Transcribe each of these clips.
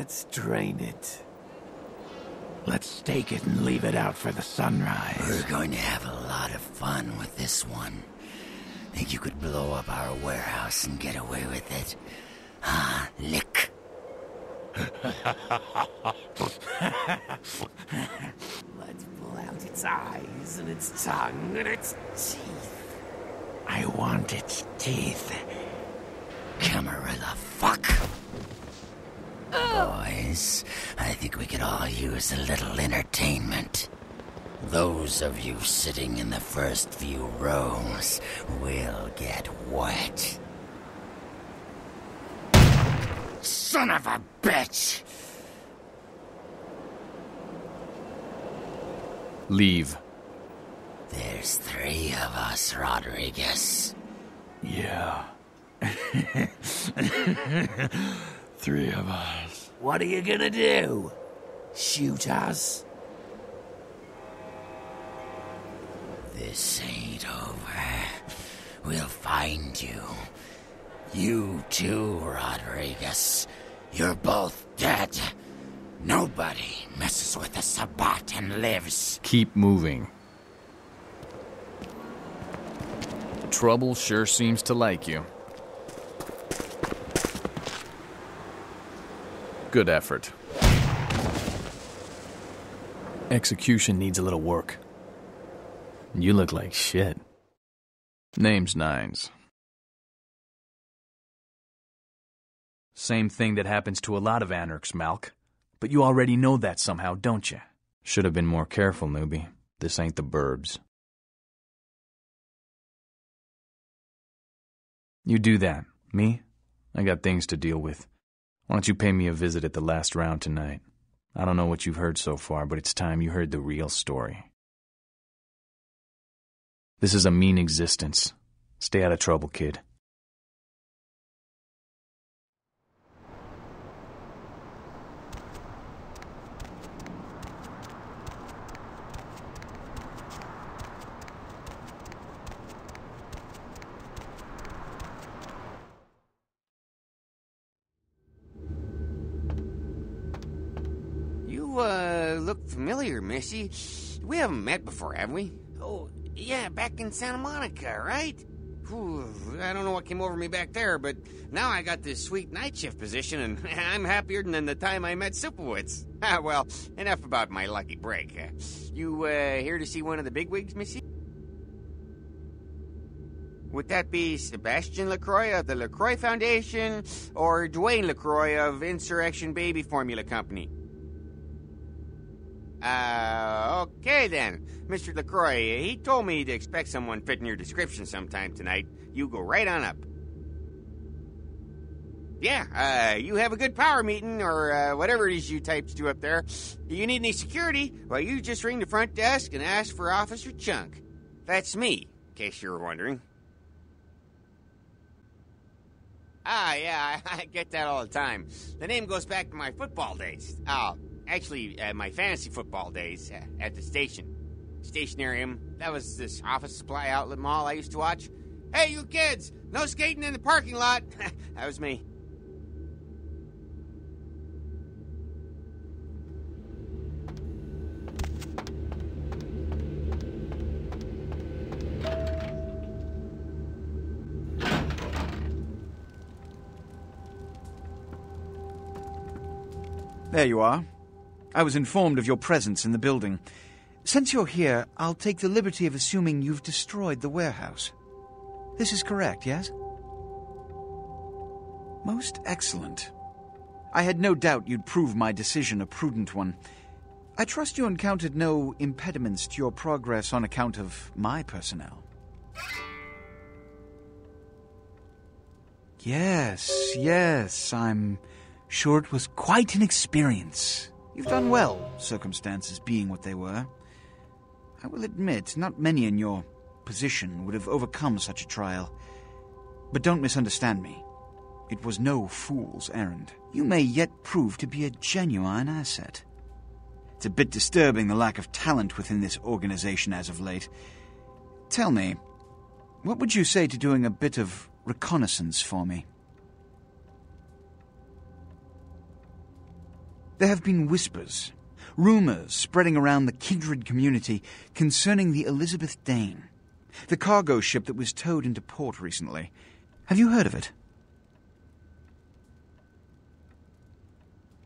Let's drain it. Let's stake it and leave it out for the sunrise. We're going to have a lot of fun with this one. Think you could blow up our warehouse and get away with it? Ah, lick. Let's pull out its eyes and its tongue and its teeth. I want its teeth. Camarilla fuck. Boys, I think we could all use a little entertainment. Those of you sitting in the first few rows will get wet. Son of a bitch! Leave. There's 3 of us, Rodriguez. Yeah. 3 of us. What are you gonna do? Shoot us? This ain't over. We'll find you. You too, Rodriguez. You're both dead. Nobody messes with a Sabbat and lives. Keep moving. Trouble sure seems to like you. Good effort. Execution needs a little work. You look like shit. Name's Nines. Same thing that happens to a lot of anarchs, Malk. But you already know that somehow, don't you? Should have been more careful, newbie. This ain't the burbs. You do that. Me? I got things to deal with. Why don't you pay me a visit at the last round tonight? I don't know what you've heard so far, but it's time you heard the real story. This is a mean existence. Stay out of trouble, kid. Look familiar, Missy. We haven't met before, have we? Oh, yeah, back in Santa Monica, right? Whew, I don't know what came over me back there, but now I got this sweet night shift position, and I'm happier than the time I met Supowitz. Well, enough about my lucky break. You here to see one of the bigwigs, Missy? Would that be Sebastian LaCroix of the LaCroix Foundation, or Dwayne LaCroix of Insurrection Baby Formula Company? Okay then. Mr. LaCroix, he told me to expect someone fitting your description sometime tonight. You go right on up. Yeah, you have a good power meeting, or whatever it is you types do up there. You need any security? Well, you just ring the front desk and ask for Officer Chunk. That's me, in case you were wondering. Yeah, I get that all the time. The name goes back to my football days. Actually, my fantasy football days at the station. Stationarium. That was this office supply outlet mall I used to watch. Hey, you kids! No skating in the parking lot! That was me. There you are. I was informed of your presence in the building. Since you're here, I'll take the liberty of assuming you've destroyed the warehouse. This is correct, yes? Most excellent. I had no doubt you'd prove my decision a prudent one. I trust you encountered no impediments to your progress on account of my personnel. Yes, I'm sure it was quite an experience. You've done well, circumstances being what they were. I will admit, not many in your position would have overcome such a trial. But don't misunderstand me. It was no fool's errand. You may yet prove to be a genuine asset. It's a bit disturbing the lack of talent within this organization as of late. Tell me, what would you say to doing a bit of reconnaissance for me? There have been whispers, rumors spreading around the kindred community concerning the Elizabeth Dane, the cargo ship that was towed into port recently. Have you heard of it?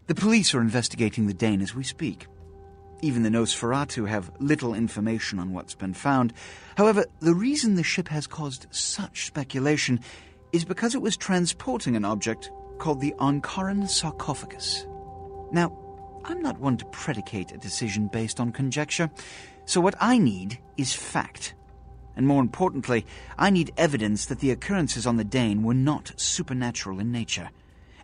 The police are investigating the Dane as we speak. Even the Nosferatu have little information on what's been found. However, the reason the ship has caused such speculation is because it was transporting an object called the Ankaran sarcophagus. Now, I'm not one to predicate a decision based on conjecture, so what I need is fact. And more importantly, I need evidence that the occurrences on the Dane were not supernatural in nature,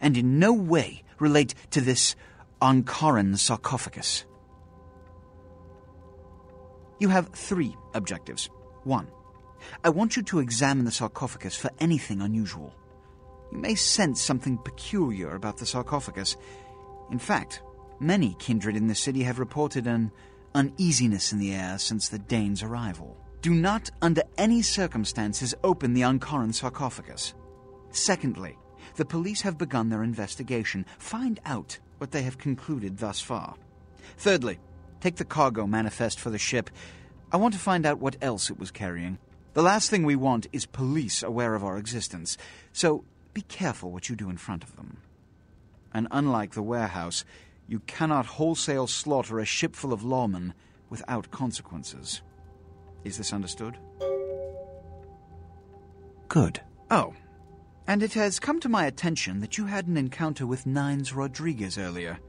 and in no way relate to this Ankaran sarcophagus. You have 3 objectives. 1. I want you to examine the sarcophagus for anything unusual. You may sense something peculiar about the sarcophagus. In fact, many kindred in the city have reported an uneasiness in the air since the Dane's arrival. Do not, under any circumstances, open the Ankaran sarcophagus. Secondly, the police have begun their investigation. Find out what they have concluded thus far. Thirdly, take the cargo manifest for the ship. I want to find out what else it was carrying. The last thing we want is police aware of our existence, so be careful what you do in front of them. And unlike the warehouse, you cannot wholesale slaughter a ship full of lawmen without consequences. Is this understood? Good. Oh, and it has come to my attention that you had an encounter with Nines Rodriguez earlier.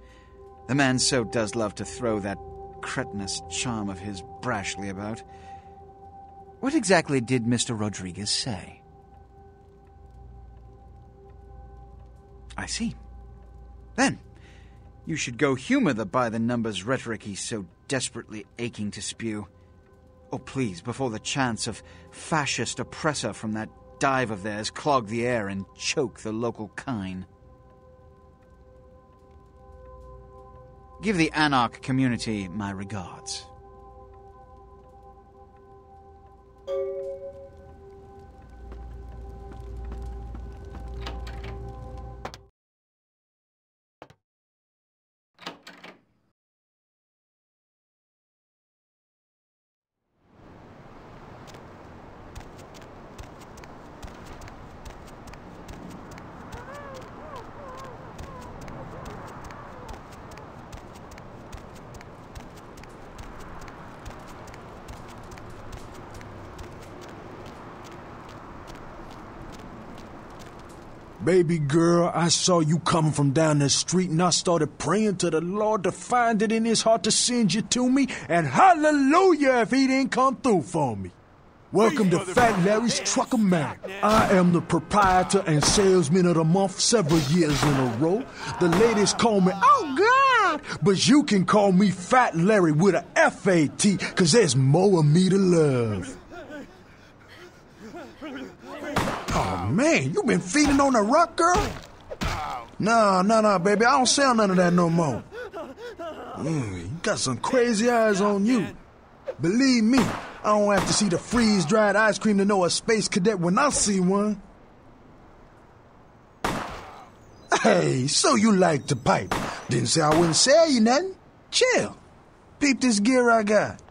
The man so does love to throw that cretinous charm of his brashly about. What exactly did Mr. Rodriguez say? I see. Then, you should go humor the by-the-numbers rhetoric he's so desperately aching to spew. Oh, please, before the chance of fascist oppressor from that dive of theirs clog the air and choke the local kine. Give the Anarch community my regards. Baby girl, I saw you coming from down the street and I started praying to the Lord to find it in his heart to send you to me, and hallelujah if he didn't come through for me. Welcome to Fat Larry's Truck-O-Matic. I am the proprietor and salesman of the month several years in a row. The ladies call me, oh God, but you can call me Fat Larry with a F-A-T, cause there's more of me to love. Oh, man, you been feeding on the rock, girl? No, baby, I don't sell none of that no more. You got some crazy eyes on you. Believe me, I don't have to see the freeze-dried ice cream to know a space cadet when I see one. Hey, so you like to pipe. Didn't say I wouldn't sell you nothing. Chill. Peep this gear I got.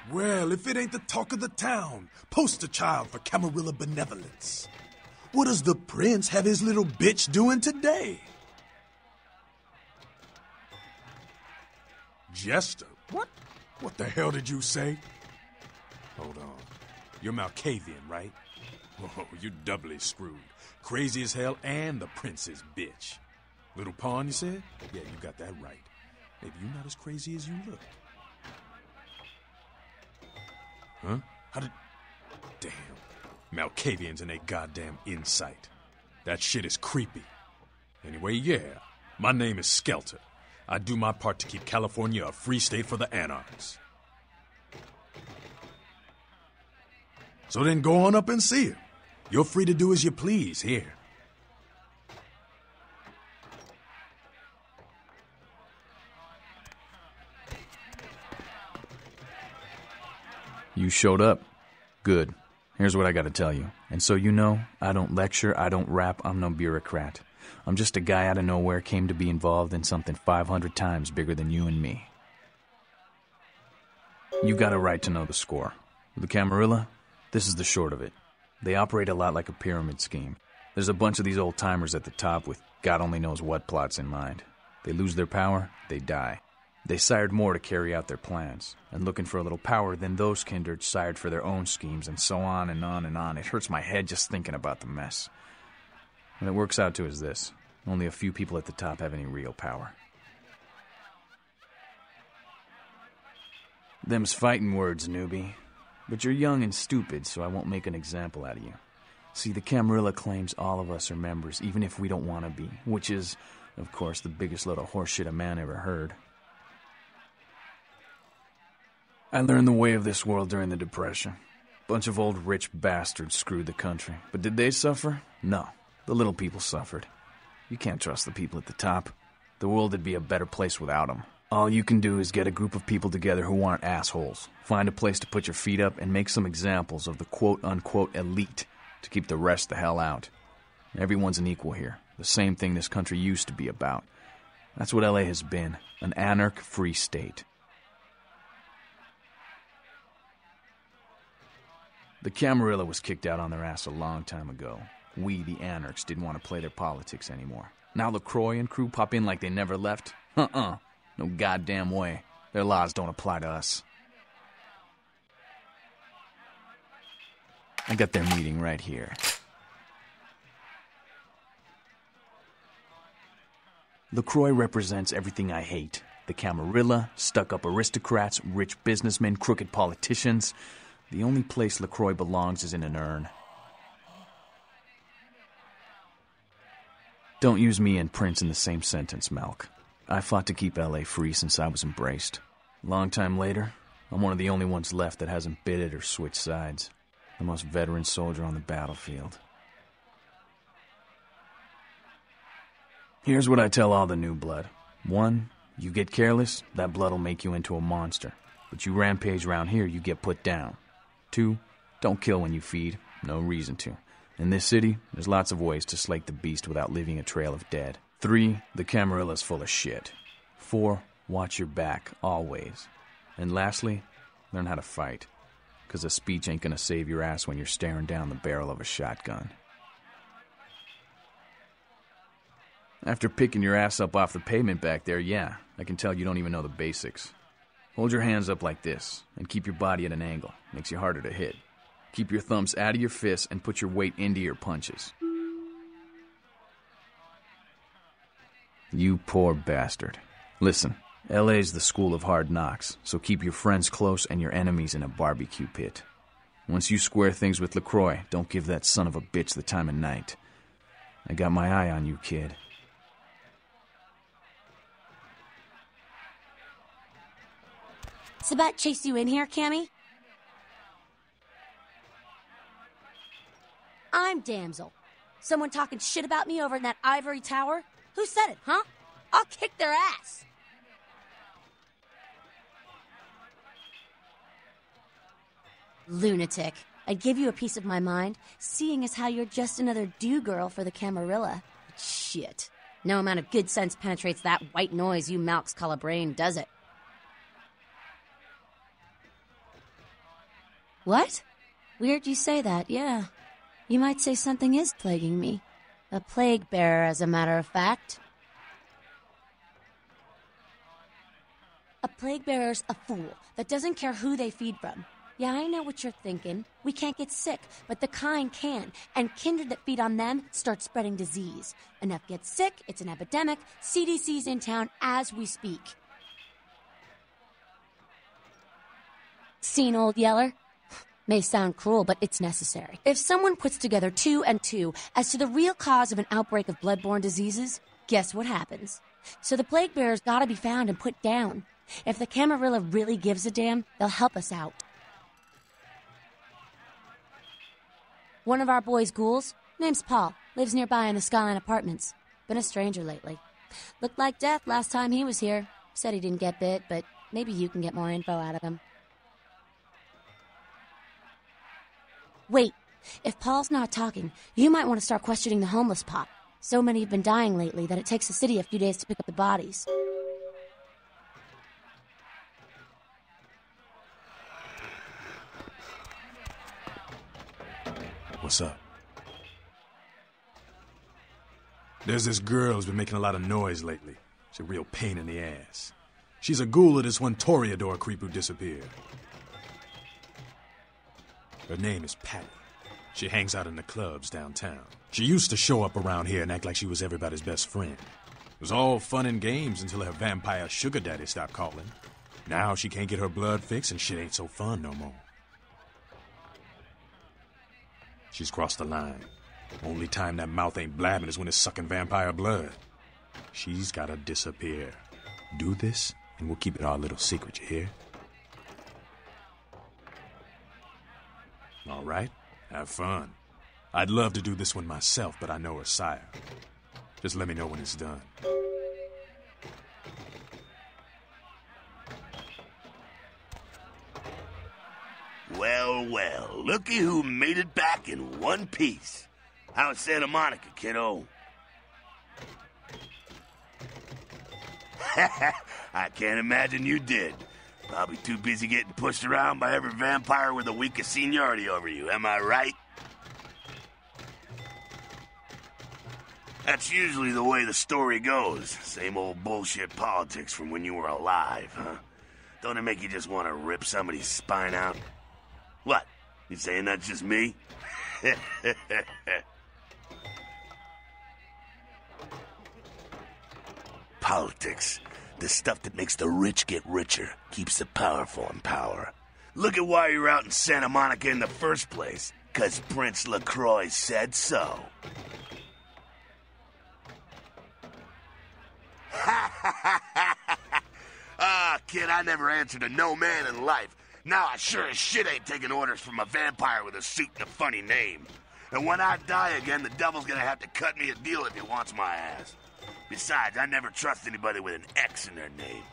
Well, if it ain't the talk of the town, poster child for Camarilla benevolence. What does the prince have his little bitch doing today? Jester? What? What the hell did you say? Hold on. You're Malkavian, right? Oh, you're doubly screwed. Crazy as hell and the prince's bitch. Little pawn, you said? Yeah, you got that right. Maybe you're not as crazy as you look. Huh? How did... Damn. Malkavians and they goddamn insight. That shit is creepy. Anyway, yeah. My name is Skelter. I do my part to keep California a free state for the anarchs. So then go on up and see him. You're free to do as you please here. You showed up. Good. Here's what I gotta tell you. And so you know, I don't lecture, I don't rap, I'm no bureaucrat. I'm just a guy out of nowhere came to be involved in something 500 times bigger than you and me. You got a right to know the score. The Camarilla, this is the short of it. They operate a lot like a pyramid scheme. There's a bunch of these old-timers at the top with God only knows what plots in mind. They lose their power, they die. They sired more to carry out their plans, and looking for a little power, then those kindred sired for their own schemes, and so on and on and on. It hurts my head just thinking about the mess. What it works out to is this. Only a few people at the top have any real power. Them's fighting words, newbie. But you're young and stupid, so I won't make an example out of you. See, the Camarilla claims all of us are members, even if we don't want to be, which is, of course, the biggest load of horseshit a man ever heard. I learned the way of this world during the Depression. Bunch of old rich bastards screwed the country. But did they suffer? No. The little people suffered. You can't trust the people at the top. The world would be a better place without them. All you can do is get a group of people together who aren't assholes. Find a place to put your feet up and make some examples of the quote-unquote elite to keep the rest the hell out. Everyone's an equal here. The same thing this country used to be about. That's what LA has been. An anarch-free state. The Camarilla was kicked out on their ass a long time ago. We, the anarchs, didn't want to play their politics anymore. Now LaCroix and crew pop in like they never left? No goddamn way. Their laws don't apply to us. I got their meeting right here. LaCroix represents everything I hate. The Camarilla, stuck-up aristocrats, rich businessmen, crooked politicians. The only place LaCroix belongs is in an urn. Don't use me and Prince in the same sentence, Malk. I fought to keep LA free since I was embraced. Long time later, I'm one of the only ones left that hasn't bit it or switched sides. The most veteran soldier on the battlefield. Here's what I tell all the new blood. 1, you get careless, that blood'll make you into a monster. But you rampage around here, you get put down. 2, don't kill when you feed. No reason to. In this city, there's lots of ways to slake the beast without leaving a trail of dead. 3, the Camarilla's full of shit. 4, watch your back, always. And lastly, learn how to fight. 'Cause a speech ain't gonna save your ass when you're staring down the barrel of a shotgun. After picking your ass up off the pavement back there, yeah, I can tell you don't even know the basics. Hold your hands up like this, and keep your body at an angle. Makes you harder to hit. Keep your thumbs out of your fists and put your weight into your punches. You poor bastard. Listen, LA's the school of hard knocks, so keep your friends close and your enemies in a barbecue pit. Once you square things with LaCroix, don't give that son of a bitch the time of night. I got my eye on you, kid. Sabat chased you in here, Cammy? I'm Damsel. Someone talking shit about me over in that ivory tower? Who said it, huh? I'll kick their ass. Lunatic. I'd give you a piece of my mind, seeing as how you're just another do-girl for the Camarilla. Shit. No amount of good sense penetrates that white noise you Malks call a brain, does it? What? Weird you say that, yeah. You might say something is plaguing me. A plague bearer, as a matter of fact. A plague bearer's a fool that doesn't care who they feed from. Yeah, I know what you're thinking. We can't get sick, but the kind can. And kindred that feed on them start spreading disease. Enough get sick, it's an epidemic. CDC's in town as we speak. Seen Old Yeller? May sound cruel, but it's necessary. If someone puts together 2 and 2 as to the real cause of an outbreak of bloodborne diseases, guess what happens? So the plague bearers gotta be found and put down. If the Camarilla really gives a damn, they'll help us out. One of our boys' ghouls, name's Paul, lives nearby in the Skyline Apartments. Been a stranger lately. Looked like death last time he was here. Said he didn't get bit, but maybe you can get more info out of him. Wait, if Paul's not talking, you might want to start questioning the homeless pop. So many have been dying lately that it takes the city a few days to pick up the bodies. What's up? There's this girl who's been making a lot of noise lately. She's a real pain in the ass. She's a ghoul of this one Toreador creep who disappeared. Her name is Patty. She hangs out in the clubs downtown. She used to show up around here and act like she was everybody's best friend. It was all fun and games until her vampire sugar daddy stopped calling. Now she can't get her blood fixed and shit ain't so fun no more. She's crossed the line. Only time that mouth ain't blabbing is when it's sucking vampire blood. She's gotta disappear. Do this, and we'll keep it our little secret, you hear? All right, have fun. I'd love to do this one myself, but I know her sire. Just let me know when it's done. Well, well, looky who made it back in one piece. How's Santa Monica, kiddo? I can't imagine you did. Probably too busy getting pushed around by every vampire with the weakest seniority over you, am I right? That's usually the way the story goes. Same old bullshit politics from when you were alive, huh? Don't it make you just want to rip somebody's spine out? What? You saying that's just me? Politics. The stuff that makes the rich get richer, keeps the powerful in power. Look at why you're out in Santa Monica in the first place. 'Cause Prince LaCroix said so. Ah, kid, I never answered to no man in life. Now I sure as shit ain't taking orders from a vampire with a suit and a funny name. And when I die again, the devil's gonna have to cut me a deal if he wants my ass. Besides, I never trust anybody with an X in their name.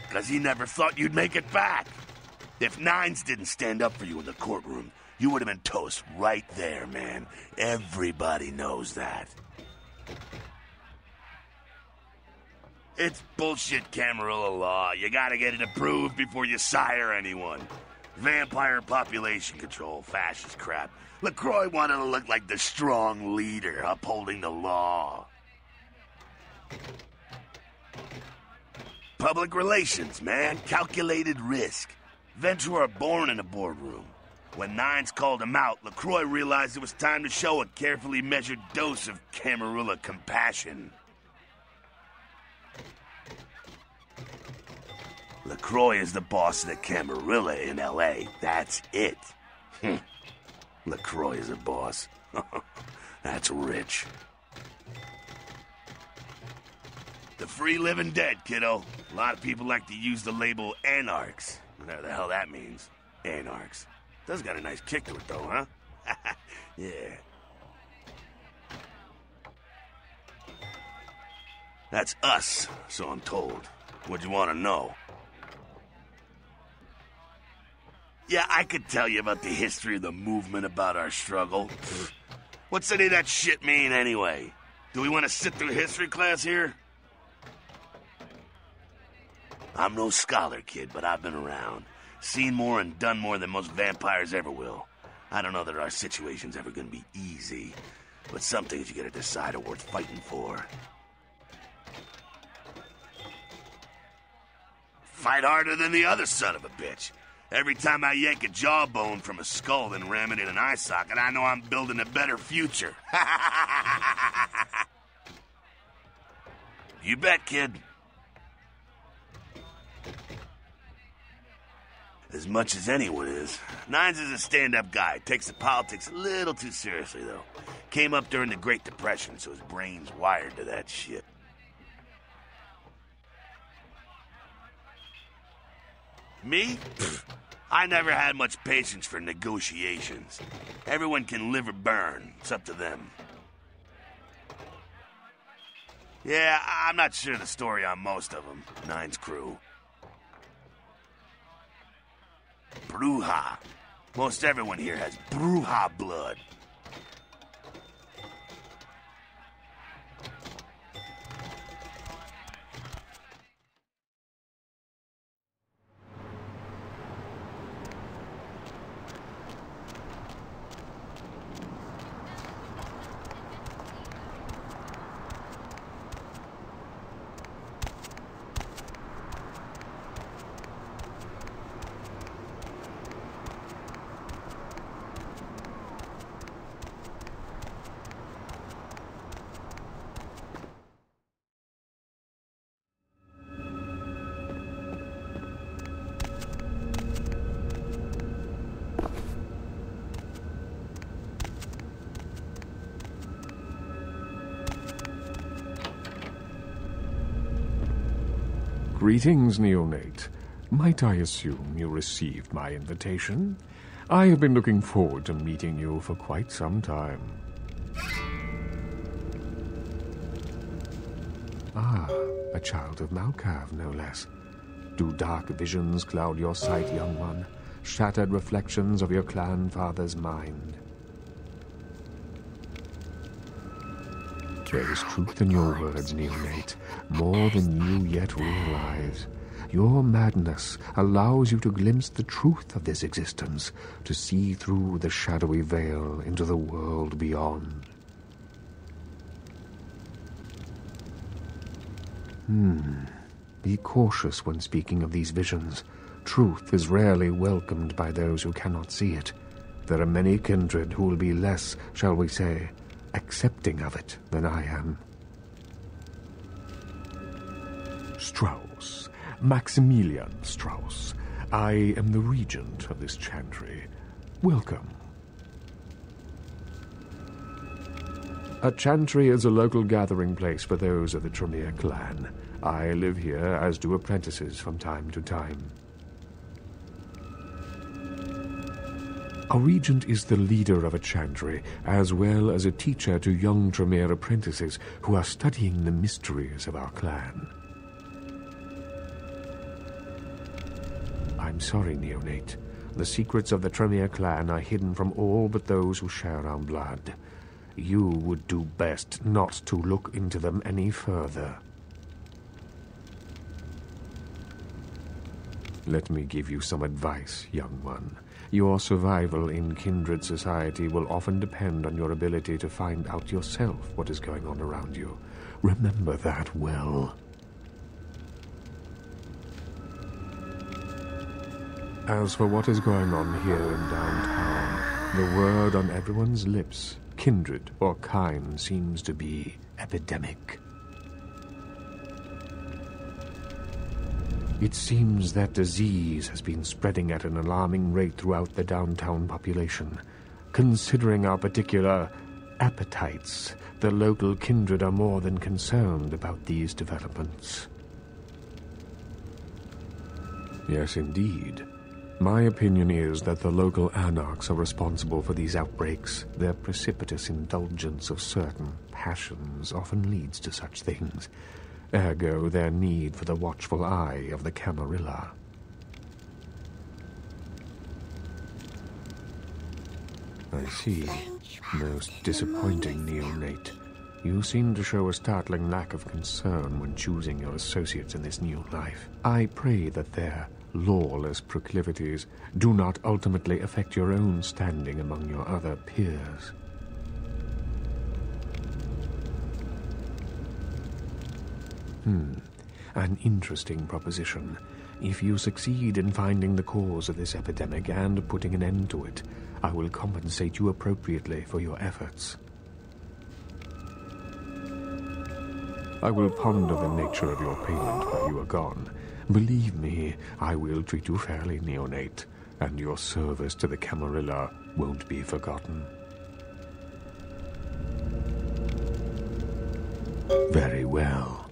'Cause he never thought you'd make it back. If Nines didn't stand up for you in the courtroom, you would have been toast right there, man. Everybody knows that. It's bullshit Camarilla law. You gotta get it approved before you sire anyone. Vampire population control, fascist crap. LaCroix wanted to look like the strong leader upholding the law. Public relations, man. Calculated risk. Vents were born in a boardroom. When Nines called him out, LaCroix realized it was time to show a carefully measured dose of Camarilla compassion. LaCroix is the boss of the Camarilla in L.A. That's it. LaCroix is a boss. That's rich. The free living dead, kiddo. A lot of people like to use the label anarchs. Whatever the hell that means. Anarchs. Does got a nice kick to it, though, huh? Yeah. That's us, so I'm told. What'd you want to know? Yeah, I could tell you about the history of the movement, about our struggle. What's any of that shit mean, anyway? Do we want to sit through history class here? I'm no scholar, kid, but I've been around. Seen more and done more than most vampires ever will. I don't know that our situation's ever gonna be easy, but some things you gotta decide are worth fighting for. Fight harder than the other son of a bitch. Every time I yank a jawbone from a skull and ram it in an eye socket, I know I'm building a better future. You bet, kid. As much as anyone is. Nines is a stand-up guy. Takes the politics a little too seriously, though. Came up during the Great Depression, so his brain's wired to that shit. Me? Pfft. I never had much patience for negotiations. Everyone can live or burn. It's up to them. Yeah, I'm not sure the story on most of them. Nine's crew. Bruja. Most everyone here has Bruja blood. Greetings, neonate. Might I assume you received my invitation? I have been looking forward to meeting you for quite some time. Ah, a child of Malkav, no less. Do dark visions cloud your sight, young one? Shattered reflections of your clan father's mind? There is truth in your words, neonate, more than you yet realize. Your madness allows you to glimpse the truth of this existence, to see through the shadowy veil into the world beyond. Be cautious when speaking of these visions. Truth is rarely welcomed by those who cannot see it. There are many kindred who will be less, shall we say, accepting of it than I am. Strauss. Maximilian Strauss. I am the regent of this chantry. Welcome. A chantry is a local gathering place for those of the Tremere clan. I live here, as do apprentices from time to time. A regent is the leader of a chantry, as well as a teacher to young Tremere apprentices who are studying the mysteries of our clan. I'm sorry, neonate. The secrets of the Tremere clan are hidden from all but those who share our blood. You would do best not to look into them any further. Let me give you some advice, young one. Your survival in kindred society will often depend on your ability to find out yourself what is going on around you. Remember that well. As for what is going on here in downtown, the word on everyone's lips, kindred or kind, seems to be epidemic. It seems that disease has been spreading at an alarming rate throughout the downtown population. Considering our particular appetites, the local kindred are more than concerned about these developments. Yes, indeed. My opinion is that the local anarchs are responsible for these outbreaks. Their precipitous indulgence of certain passions often leads to such things. Ergo, their need for the watchful eye of the Camarilla. I see. Most disappointing, neonate. You seem to show a startling lack of concern when choosing your associates in this new life. I pray that their lawless proclivities do not ultimately affect your own standing among your other peers. An interesting proposition. If you succeed in finding the cause of this epidemic and putting an end to it, I will compensate you appropriately for your efforts. I will ponder the nature of your payment while you are gone. Believe me, I will treat you fairly, neonate, and your service to the Camarilla won't be forgotten. Very well.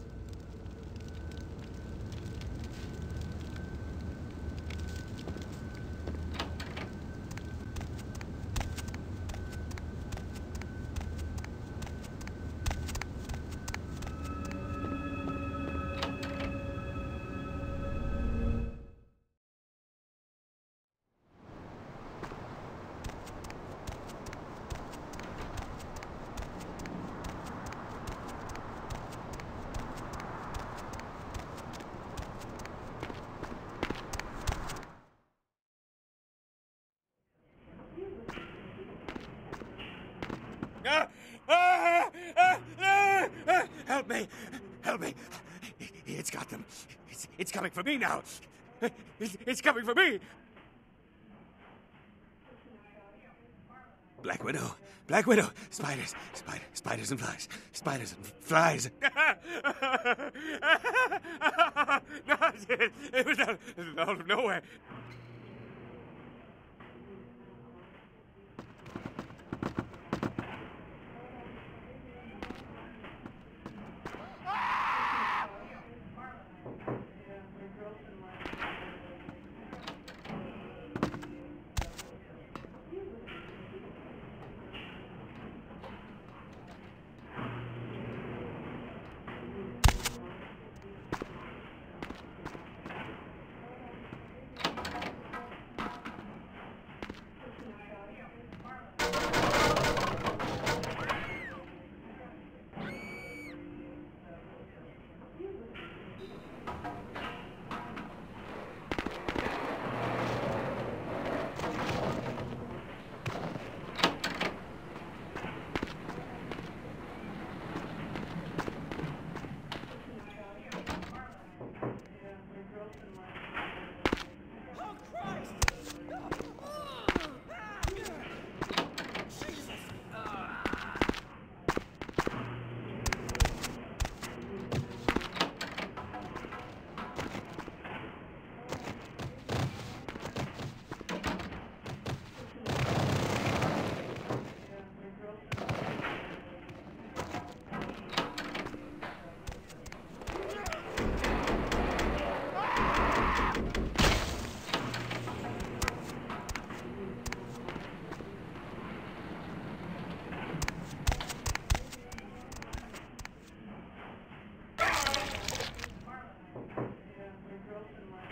Help me! Help me! It's got them. It's coming for me now. It's coming for me! Black Widow! Black Widow! Spiders and flies! Spiders and flies! No, it was out of nowhere.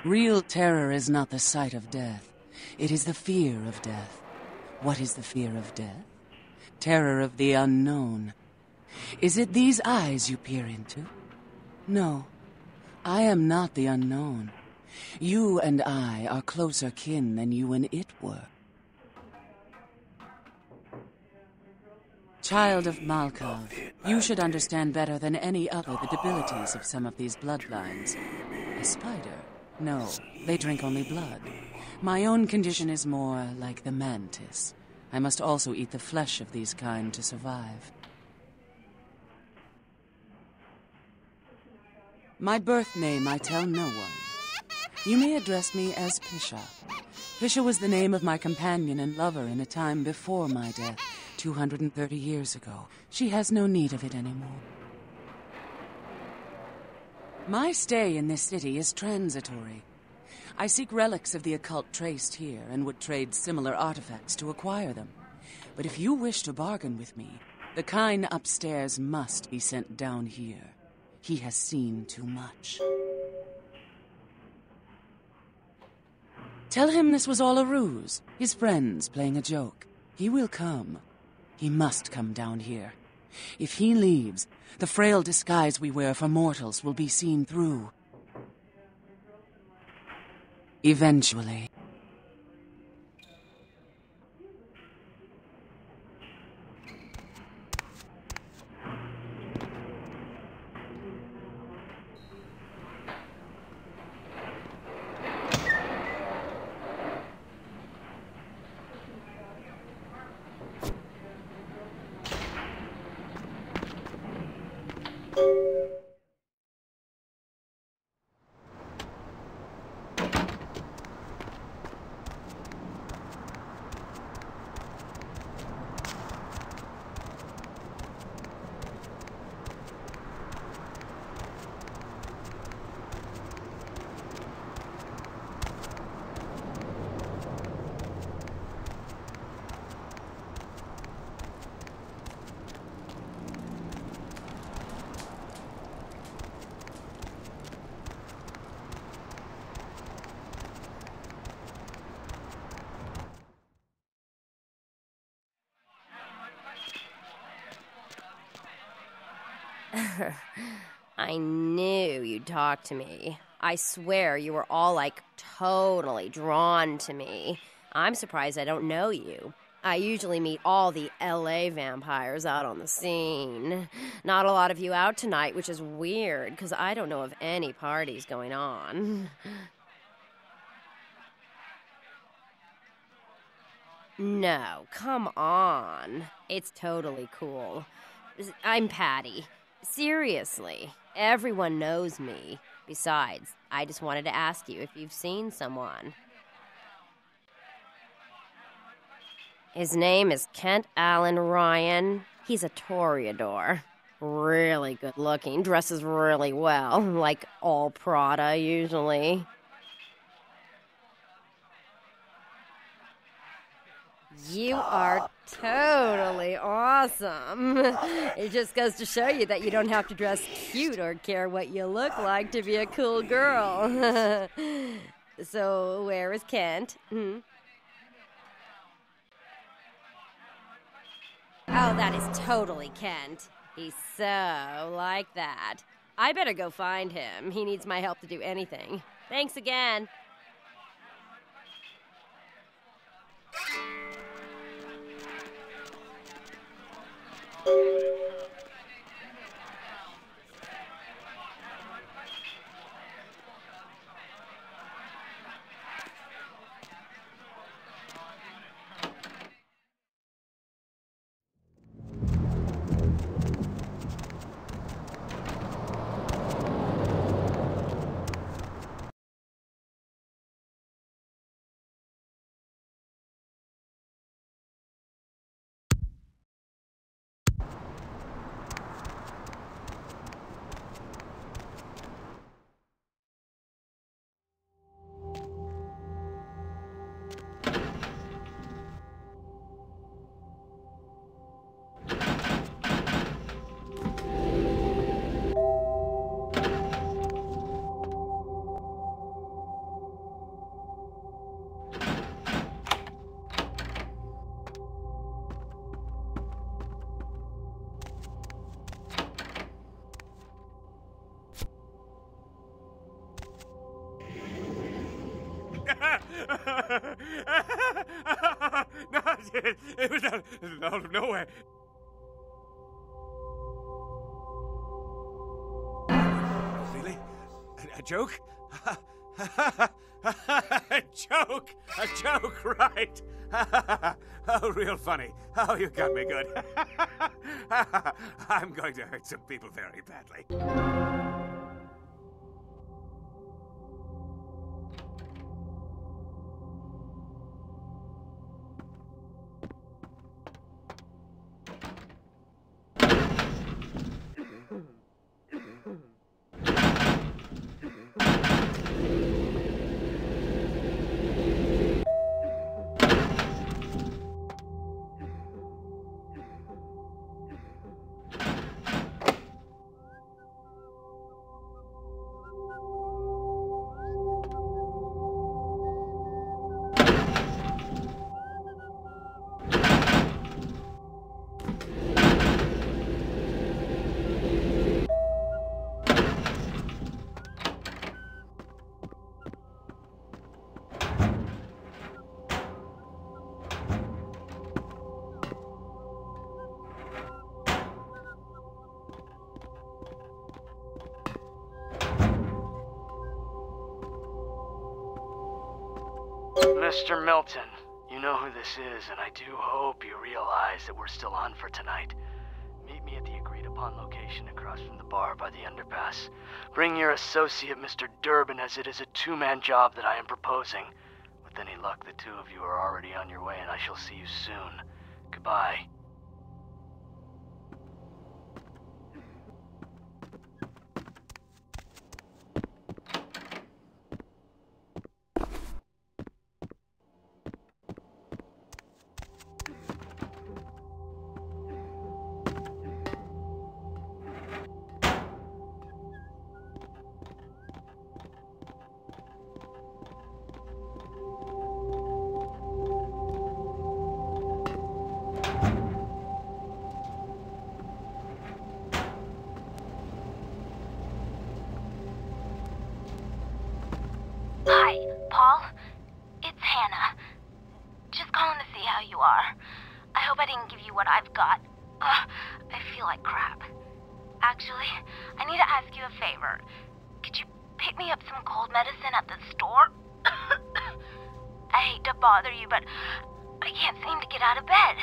Real terror is not the sight of death. It is the fear of death. What is the fear of death? Terror of the unknown. Is it these eyes you peer into? No, I am not the unknown. You and I are closer kin than you and it were. Child of Malkav, you should understand better than any other the debilities of some of these bloodlines. A spider? No, they drink only blood. My own condition is more like the mantis. I must also eat the flesh of these kind to survive. My birth name I tell no one. You may address me as Pisha. Pisha was the name of my companion and lover in a time before my death, 230 years ago. She has no need of it anymore. My stay in this city is transitory. I seek relics of the occult traced here and would trade similar artifacts to acquire them. But if you wish to bargain with me, the kind upstairs must be sent down here. He has seen too much. Tell him this was all a ruse, his friends playing a joke. He will come. He must come down here. If he leaves, the frail disguise we wear for mortals will be seen through. Eventually. I knew you'd talk to me. I swear you were all, totally drawn to me. I'm surprised I don't know you. I usually meet all the LA vampires out on the scene. Not a lot of you out tonight, which is weird, because I don't know of any parties going on. No, come on. It's totally cool. I'm Patty. Seriously, everyone knows me. Besides, I just wanted to ask you if you've seen someone. His name is Kent Allen Ryan. He's a toreador. Really good looking, dresses really well, like all Prada usually. You are totally awesome. It just goes to show you that you don't have to dress cute or care what you look like to be a cool girl. So, where is Kent? Oh, that is totally Kent. He's so like that. I better go find him. He needs my help to do anything. Thanks again. No, it was out of nowhere. Really? A joke? A joke, right? Oh, real funny. Oh, you got me good. I'm going to hurt some people very badly. Mr. Milton, you know who this is, and I do hope you realize that we're still on for tonight. Meet me at the agreed-upon location across from the bar by the underpass. Bring your associate, Mr. Durbin, as it is a two-man job that I am proposing. With any luck, the two of you are already on your way, and I shall see you soon. Goodbye. Hi, Paul. It's Hannah. Just calling to see how you are. I hope I didn't give you what I've got. I feel like crap. Actually, I need to ask you a favor. Could you pick me up some cold medicine at the store? I hate to bother you, but I can't seem to get out of bed.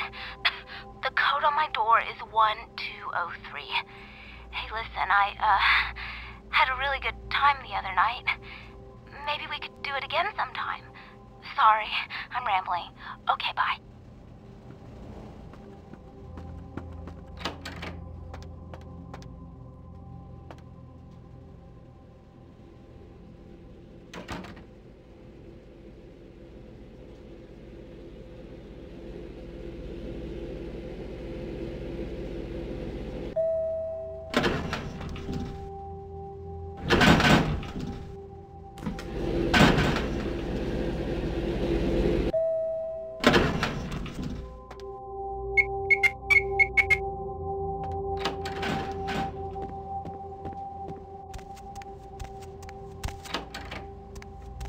The code on my door is 1203. Hey, listen, I had a really good time the other night. Maybe we could do it again sometime. Sorry, I'm rambling. Okay, bye.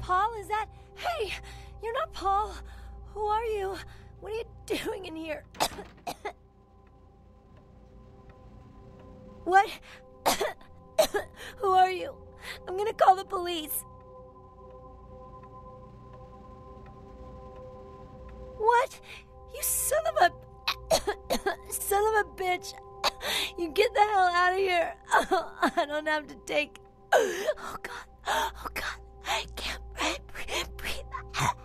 Paul, is that... Hey, you're not Paul. Who are you? What are you doing in here? What? Who are you? I'm gonna call the police. What? You son of a... son of a bitch. You get the hell out of here. I don't have to take... Oh, God. Oh, God. I can't breathe. Help.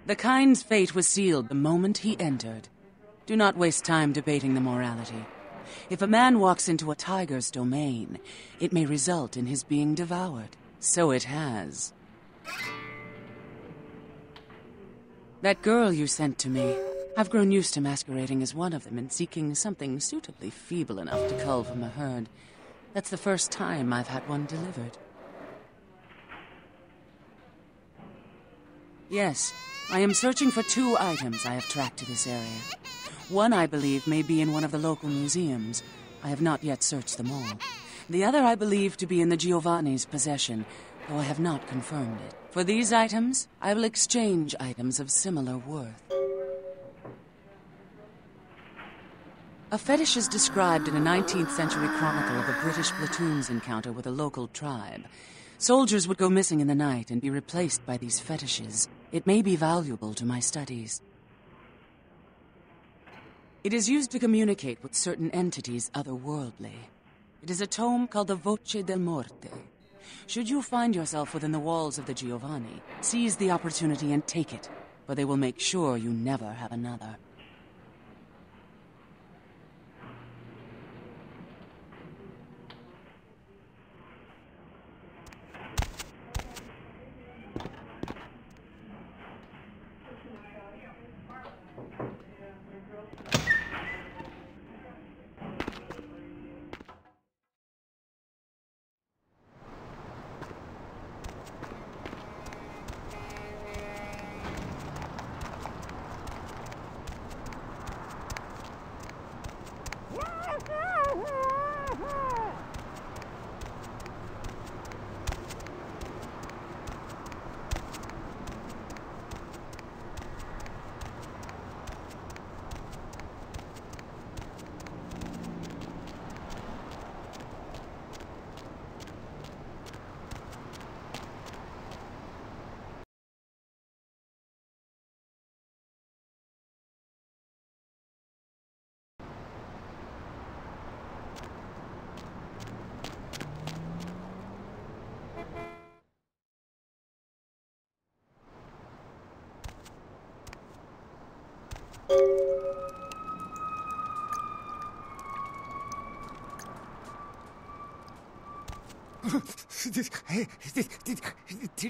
The kind's fate was sealed the moment he entered. Do not waste time debating the morality. If a man walks into a tiger's domain, it may result in his being devoured. So it has. That girl you sent to me, I've grown used to masquerading as one of them and seeking something suitably feeble enough to cull from a herd. That's the first time I've had one delivered. Yes, I am searching for 2 items I have tracked to this area. One, I believe, may be in one of the local museums. I have not yet searched them all. The other I believe to be in the Giovanni's possession, though I have not confirmed it. For these items, I will exchange items of similar worth. A fetish is described in a 19th century chronicle of a British platoon's encounter with a local tribe. Soldiers would go missing in the night and be replaced by these fetishes. It may be valuable to my studies. It is used to communicate with certain entities otherworldly. It is a tome called the Voce del Morte. Should you find yourself within the walls of the Giovanni, seize the opportunity and take it, for they will make sure you never have another.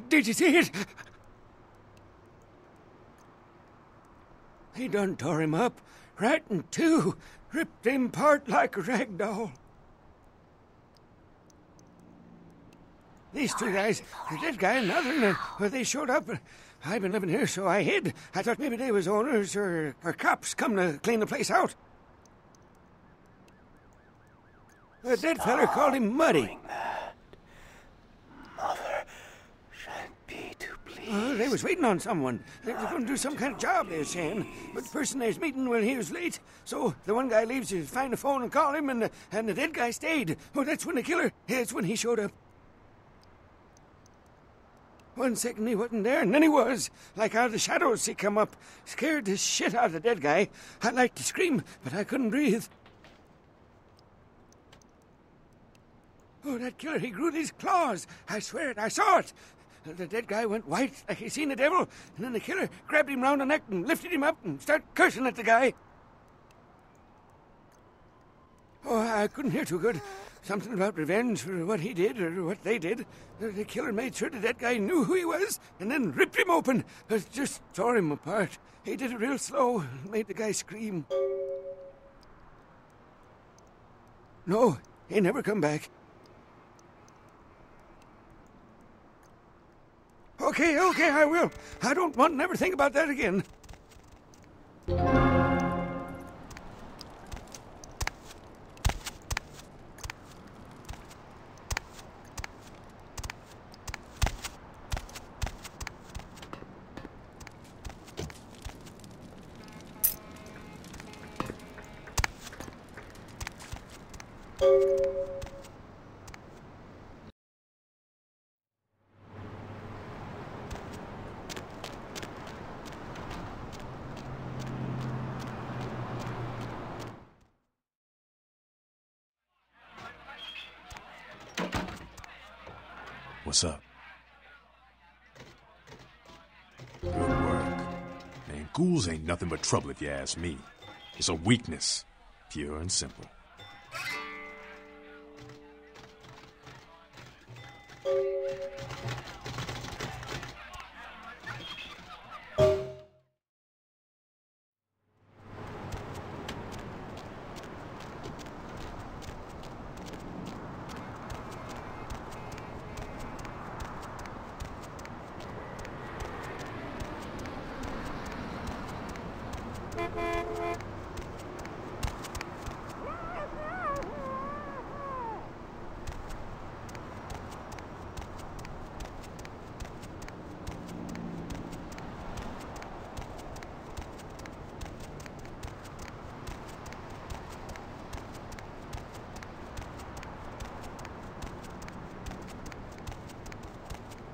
Did you see it? He done tore him up, right in 2, ripped him apart like a rag doll. These 2 guys, the dead guy and the other, well, they showed up. I've been living here, so I hid. I thought maybe they was owners or cops come to clean the place out. The dead feller called him Muddy. Mother shan't be too pleased. They was waiting on someone. They was going to do some kind of job, they were saying. But the person they was meeting, well, he was late. So the one guy leaves to find the phone and call him, and the dead guy stayed. Oh, that's when the killer, that's when he showed up. 1 second he wasn't there, and then he was. Like out of the shadows he come up. Scared the shit out of the dead guy. I'd like to scream, but I couldn't breathe. Oh, that killer, he grew these claws. I swear it, I saw it. The dead guy went white like he seen the devil, and then the killer grabbed him round the neck and lifted him up and started cursing at the guy. Oh, I couldn't hear too good. Something about revenge for what he did or what they did. The killer made sure the dead guy knew who he was and then ripped him open. Just tore him apart. He did it real slow and made the guy scream. No, he never come back. Okay, I will. I don't want to never think about that again. What's up? Good work. Schools ain't nothing but trouble if you ask me. It's a weakness, pure and simple.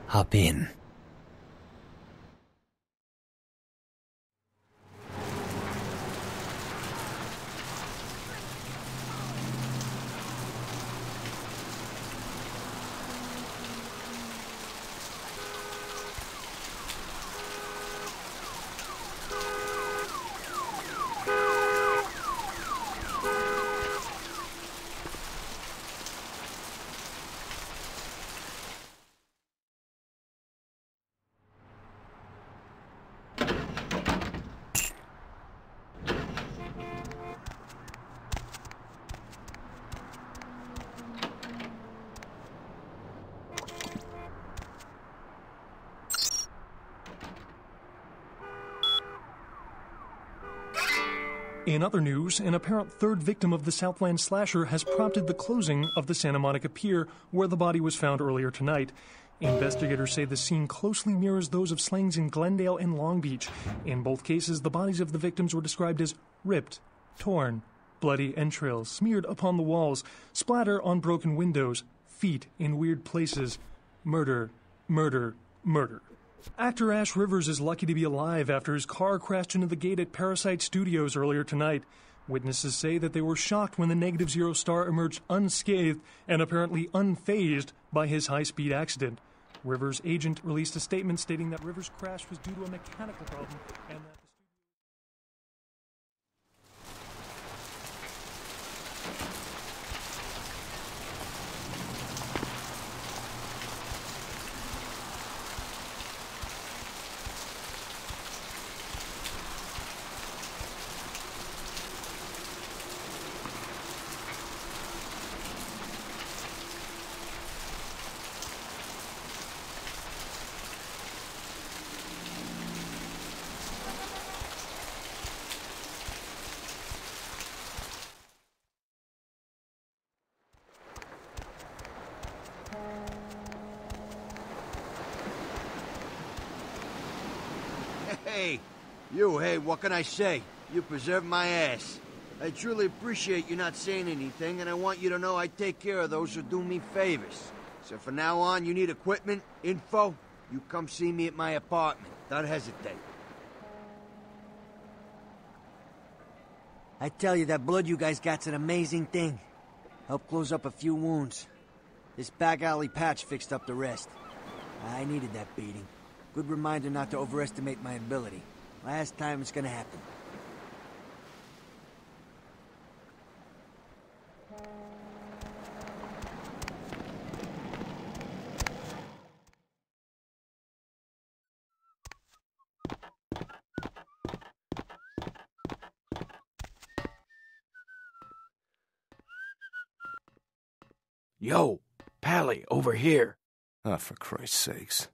Hop in. In other news, an apparent third victim of the Southland slasher has prompted the closing of the Santa Monica Pier, where the body was found earlier tonight. Investigators say the scene closely mirrors those of slayings in Glendale and Long Beach. In both cases, the bodies of the victims were described as ripped, torn, bloody entrails smeared upon the walls, splatter on broken windows, feet in weird places. Murder, murder, murder. Actor Ash Rivers is lucky to be alive after his car crashed into the gate at Parasite Studios earlier tonight. Witnesses say that they were shocked when the Negative Zero star emerged unscathed and apparently unfazed by his high-speed accident. Rivers' agent released a statement stating that Rivers' crash was due to a mechanical problem and that Hey, what can I say? You preserved my ass. I truly appreciate you not saying anything, and I want you to know I take care of those who do me favors. So from now on, you need equipment, info, you come see me at my apartment. Don't hesitate. I tell you, that blood you guys got's an amazing thing. Helped close up a few wounds. This back alley patch fixed up the rest. I needed that beating. Good reminder not to overestimate my ability. Last time it's gonna happen. Yo, Pally, over here. Ah, for Christ's sakes.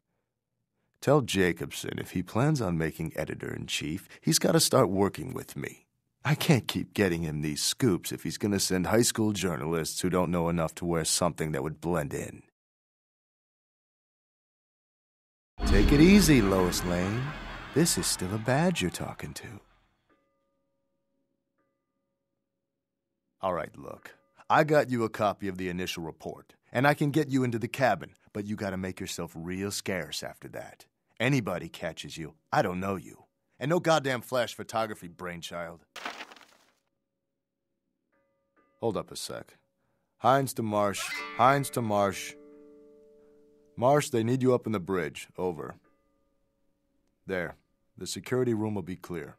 Tell Jacobson if he plans on making editor-in-chief, he's got to start working with me. I can't keep getting him these scoops if he's going to send high school journalists who don't know enough to wear something that would blend in. Take it easy, Lois Lane. This is still a badge you're talking to. All right, look. I got you a copy of the initial report, and I can get you into the cabin, but you got to make yourself real scarce after that. Anybody catches you, I don't know you. And no goddamn flash photography, brainchild. Hold up a sec. Hines to Marsh. Hines to Marsh. Marsh, they need you up in the bridge. Over. There. The security room will be clear.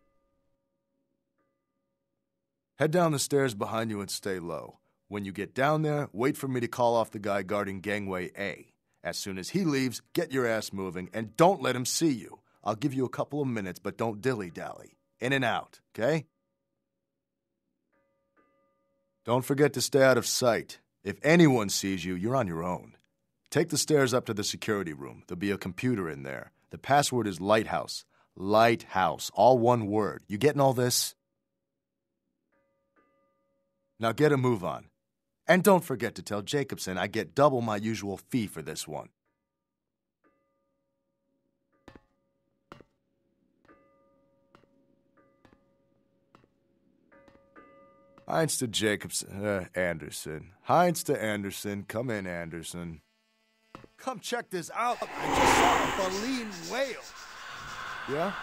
Head down the stairs behind you and stay low. When you get down there, wait for me to call off the guy guarding gangway A. As soon as he leaves, get your ass moving and don't let him see you. I'll give you a couple of minutes, but don't dilly-dally. In and out, okay? Don't forget to stay out of sight. If anyone sees you, you're on your own. Take the stairs up to the security room. There'll be a computer in there. The password is Lighthouse. Lighthouse. All one word. You getting all this? Now get a move on. And don't forget to tell Jacobson I get double my usual fee for this one. Heinz to Jacobson. Anderson. Heinz to Anderson. Come in, Anderson. Come check this out. I just saw a baleen whale. Yeah?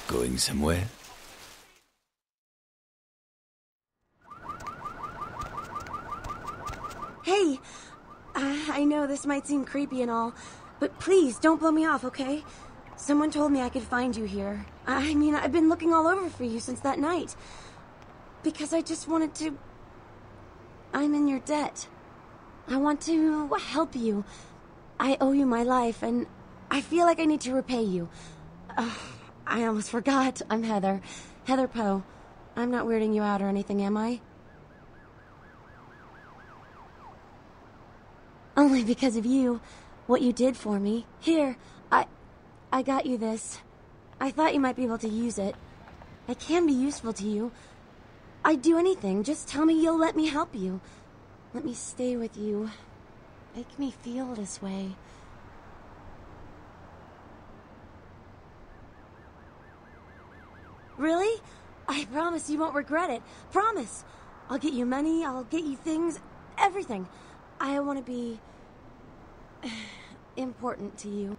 Going somewhere? Hey, I know this might seem creepy and all, but please don't blow me off, okay? Someone told me I could find you here. I mean, I've been looking all over for you since that night. Because I just wanted to... I'm in your debt. I want to help you. I owe you my life, and I feel like I need to repay you. I almost forgot. I'm Heather. Heather Poe. I'm not weirding you out or anything, am I? Only because of you. What you did for me. Here, I got you this. I thought you might be able to use it. I can be useful to you. I'd do anything. Just tell me you'll let me help you. Let me stay with you. Make me feel this way. Really? I promise you won't regret it. Promise. I'll get you money, I'll get you things, everything. I want to be... important to you.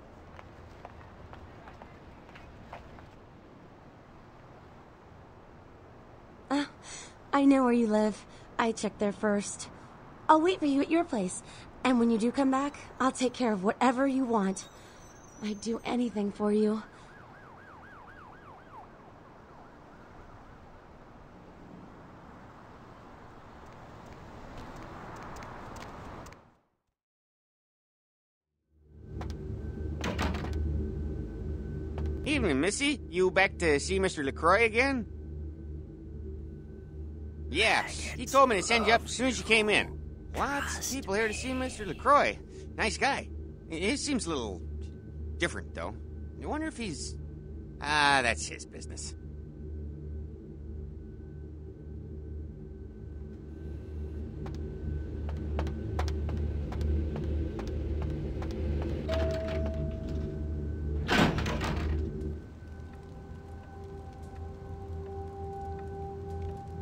I know where you live. I checked there first. I'll wait for you at your place. And when you do come back, I'll take care of whatever you want. I'd do anything for you. Evening, Missy. You back to see Mr. LaCroix again? Yeah, he told me to send you up as soon as you came in. Lots of people here to see Mr. LaCroix. Nice guy. He seems a little different, though. I wonder if he's... that's his business.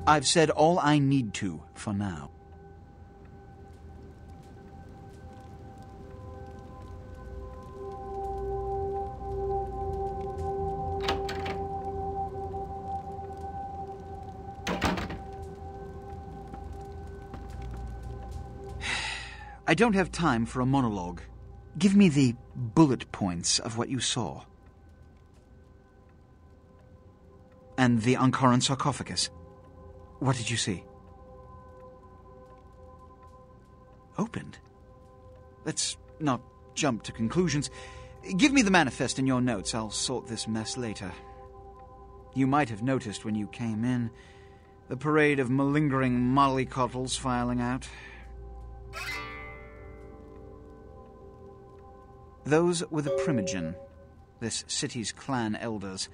I've said all I need to for now. I don't have time for a monologue. Give me the bullet points of what you saw. And the Ankaran sarcophagus. What did you see? Opened? Let's not jump to conclusions. Give me the manifest in your notes. I'll sort this mess later. You might have noticed when you came in the parade of malingering mollycoddles filing out. Those were the Primogen, this city's clan elders.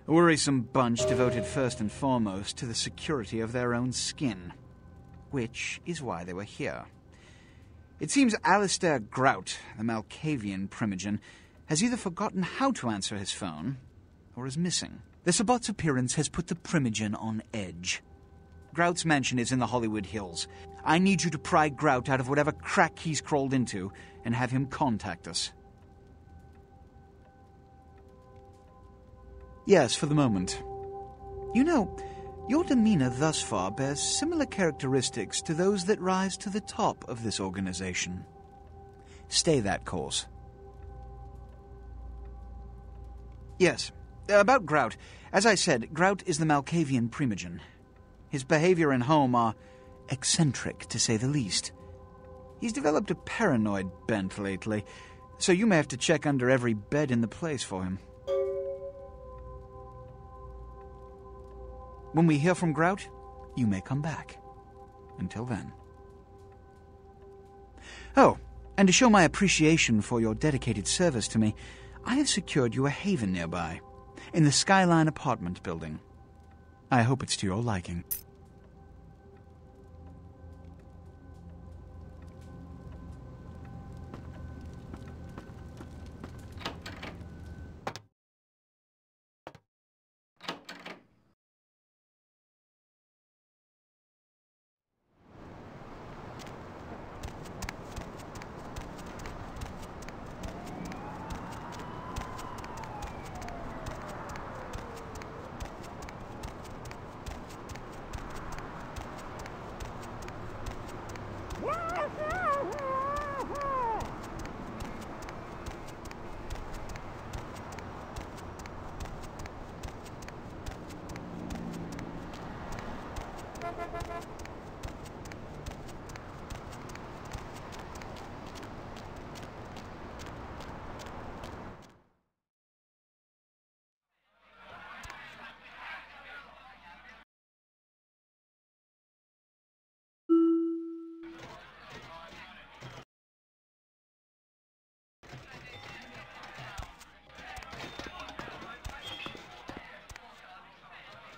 A worrisome bunch devoted first and foremost to the security of their own skin, which is why they were here. It seems Alistair Grout, the Malkavian Primogen, has either forgotten how to answer his phone or is missing. The Sabot's appearance has put the Primogen on edge. Grout's mansion is in the Hollywood Hills. I need you to pry Grout out of whatever crack he's crawled into and have him contact us. Yes, for the moment. You know, your demeanor thus far bears similar characteristics to those that rise to the top of this organization. Stay that course. Yes, about Grout. As I said, Grout is the Malkavian Primogen. His behavior and home are eccentric, to say the least. He's developed a paranoid bent lately, so you may have to check under every bed in the place for him. When we hear from Grout, you may come back. Until then. Oh, and to show my appreciation for your dedicated service to me, I have secured you a haven nearby, in the Skyline apartment building. I hope it's to your liking.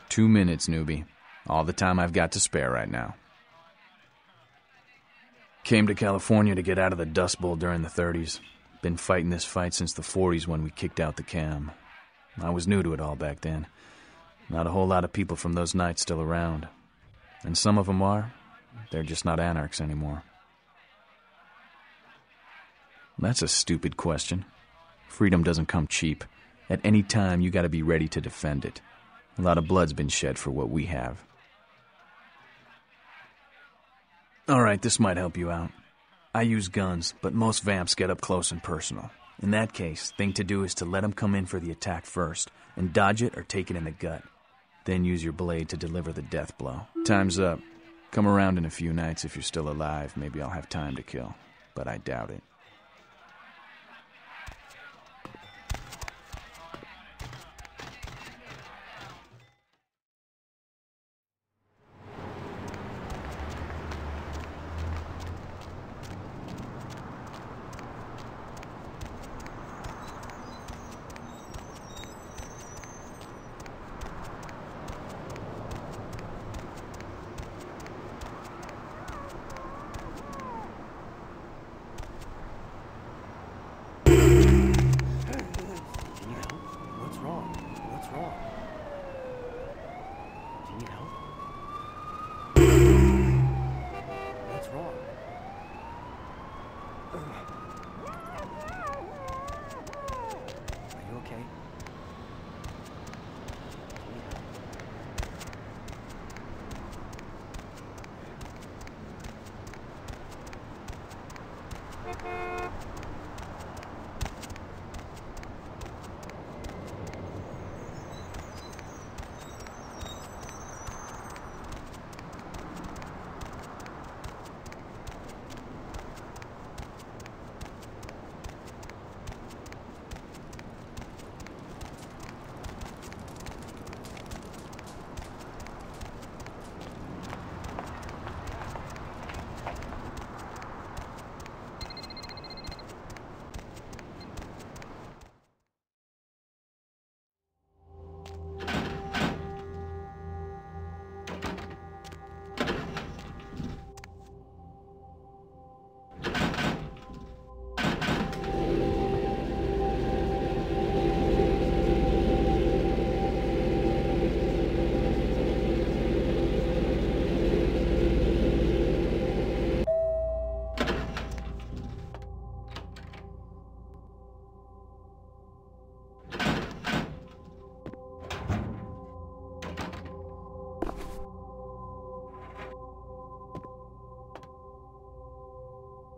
"2 minutes, newbie. All the time I've got to spare right now. Came to California to get out of the Dust Bowl during the 30s. Been fighting this fight since the 40s when we kicked out the cam. I was new to it all back then. Not a whole lot of people from those nights still around. And some of them are. They're just not anarchs anymore." That's a stupid question. Freedom doesn't come cheap. At any time, you gotta be ready to defend it. A lot of blood's been shed for what we have. Alright, this might help you out. I use guns, but most vamps get up close and personal. In that case, thing to do is to let them come in for the attack first, and dodge it or take it in the gut. Then use your blade to deliver the death blow. Time's up. Come around in a few nights if you're still alive. Maybe I'll have time to kill, but I doubt it.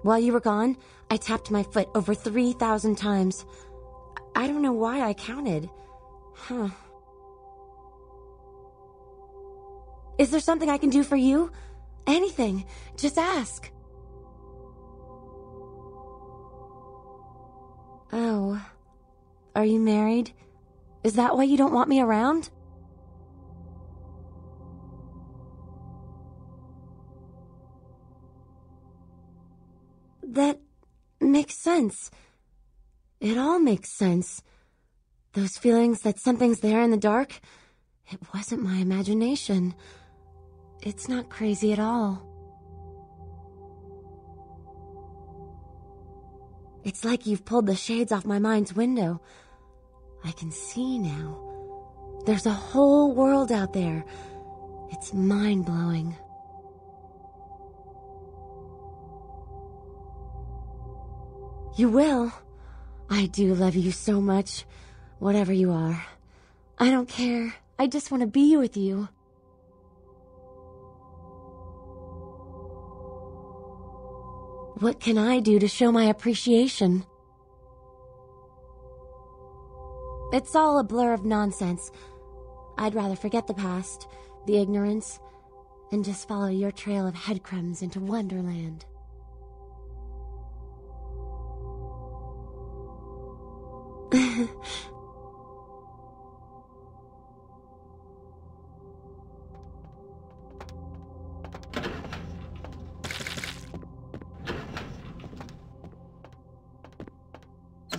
While you were gone, I tapped my foot over 3,000 times. I don't know why I counted. Huh. Is there something I can do for you? Anything. Just ask. Oh. Are you married? Is that why you don't want me around? That makes sense. It all makes sense. Those feelings that something's there in the dark, it wasn't my imagination. It's not crazy at all. It's like you've pulled the shades off my mind's window. I can see now. There's a whole world out there. It's mind-blowing. You will. I do love you so much, whatever you are. I don't care. I just want to be with you. What can I do to show my appreciation? It's all a blur of nonsense. I'd rather forget the past, the ignorance, and just follow your trail of headcrumbs into Wonderland.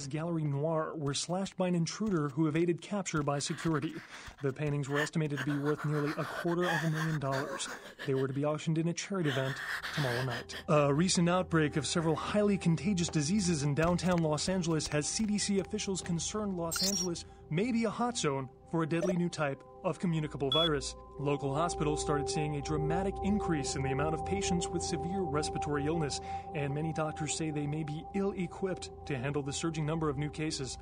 Gallery Noir were slashed by an intruder who evaded capture by security. The paintings were estimated to be worth nearly $250,000. They were to be auctioned in a charity event tomorrow night. A recent outbreak of several highly contagious diseases in downtown Los Angeles has CDC officials concerned Los Angeles may be a hot zone for a deadly new type of communicable virus. Local hospitals started seeing a dramatic increase in the amount of patients with severe respiratory illness, and many doctors say they may be ill-equipped to handle the surging number of new cases.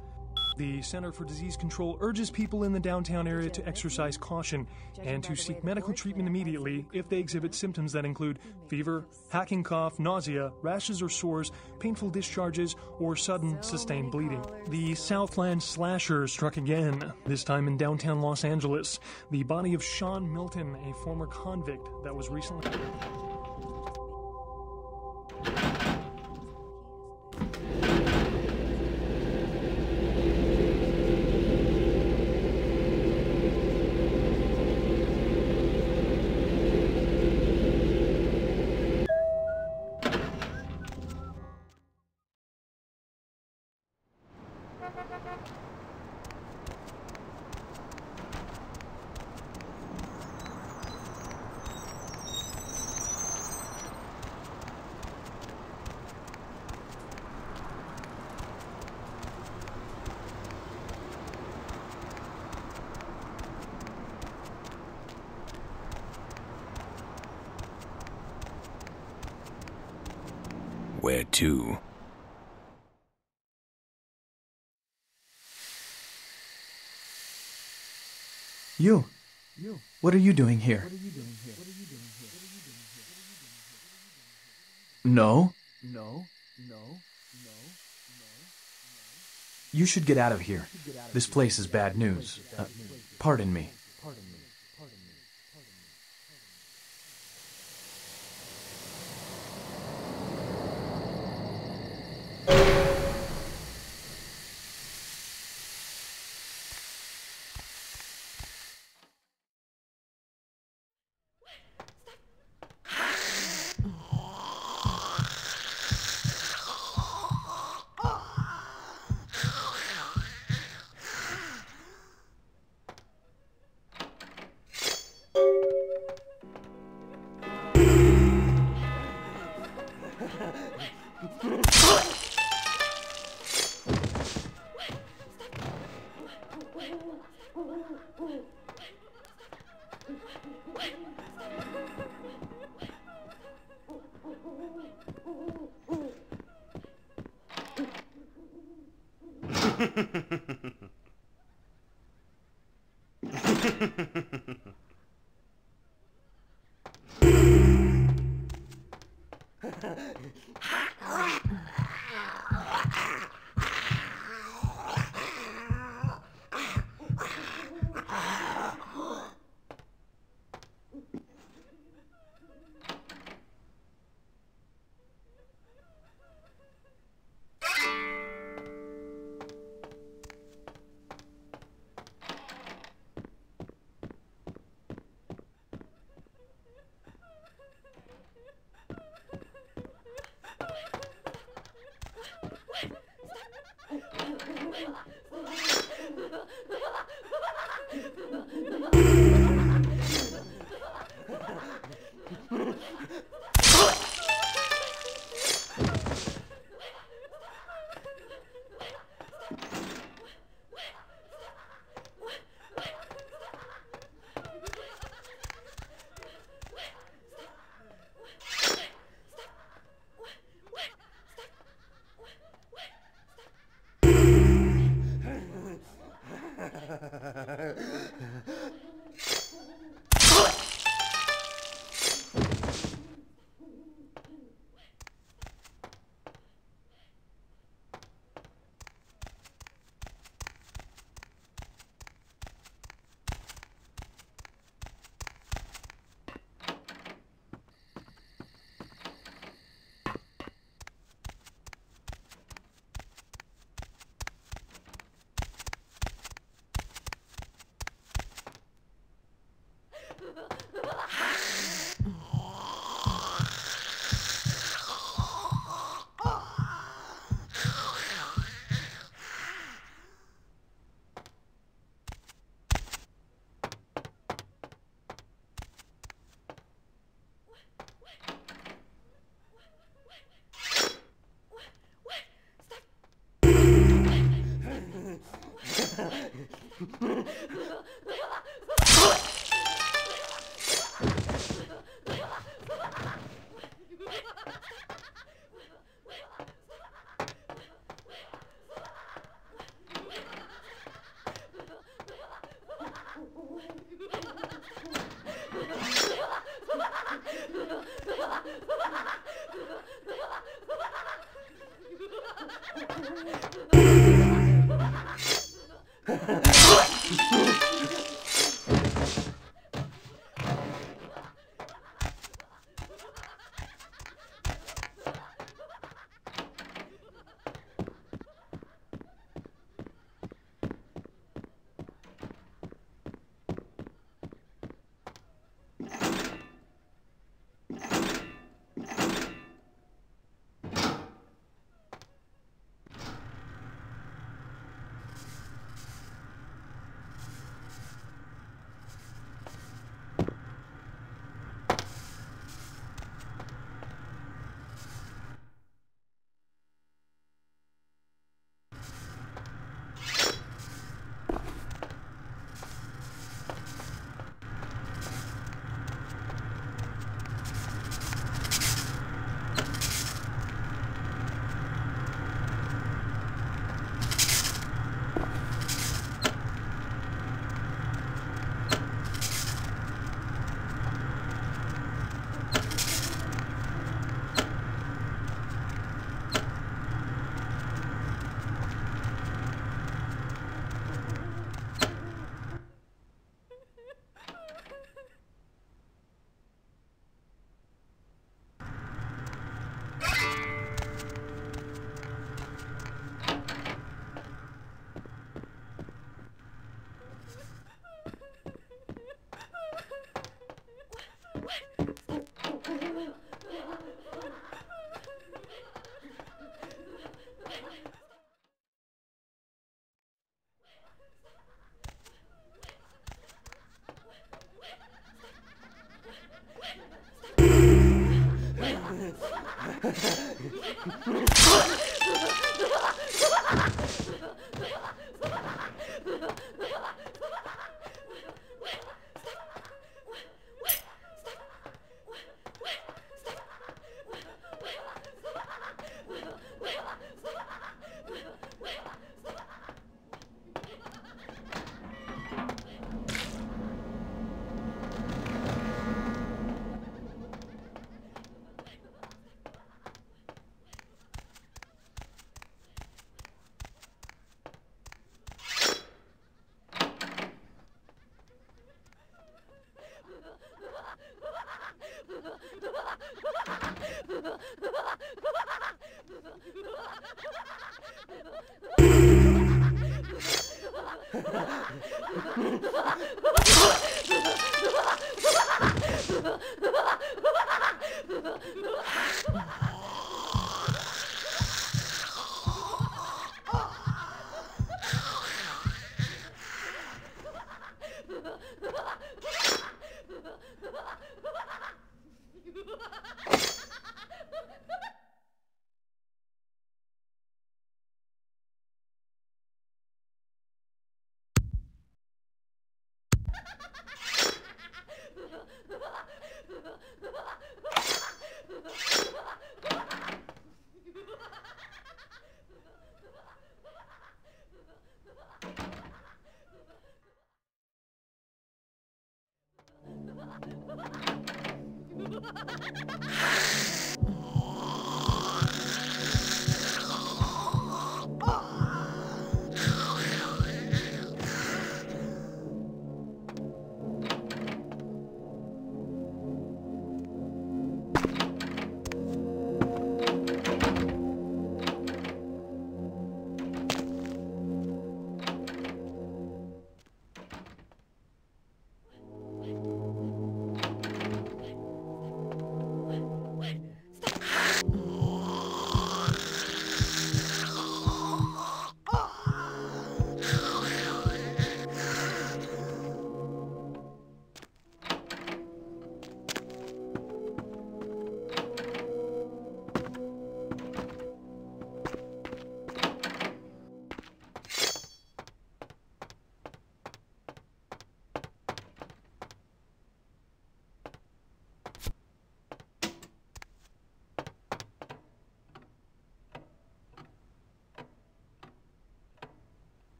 The Center for Disease Control urges people in the downtown area to exercise caution and to seek medical treatment immediately if they exhibit symptoms that include fever, hacking cough, nausea, rashes or sores, painful discharges, or sudden sustained bleeding. The Southland Slasher struck again, this time in downtown Los Angeles. The body of Sean Milton, a former convict that was recently... Where to? You. What are you doing here? No. You should get out of here. This place is bad news. Pardon me.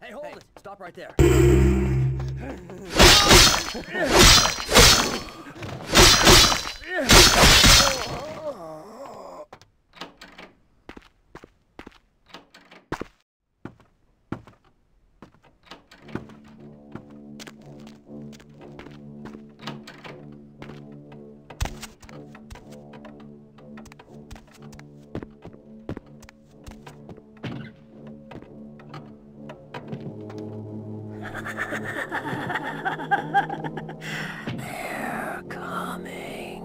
Hey, hold it! stop right there. They're coming.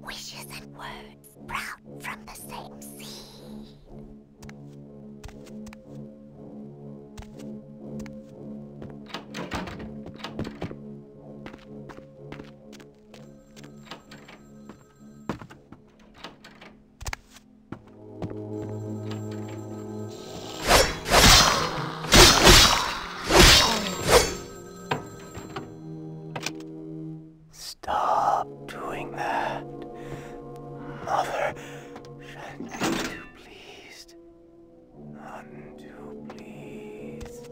Wishes and words sprout from the same seed. Stop doing that. Mother shouldn't be too pleased. None too pleased.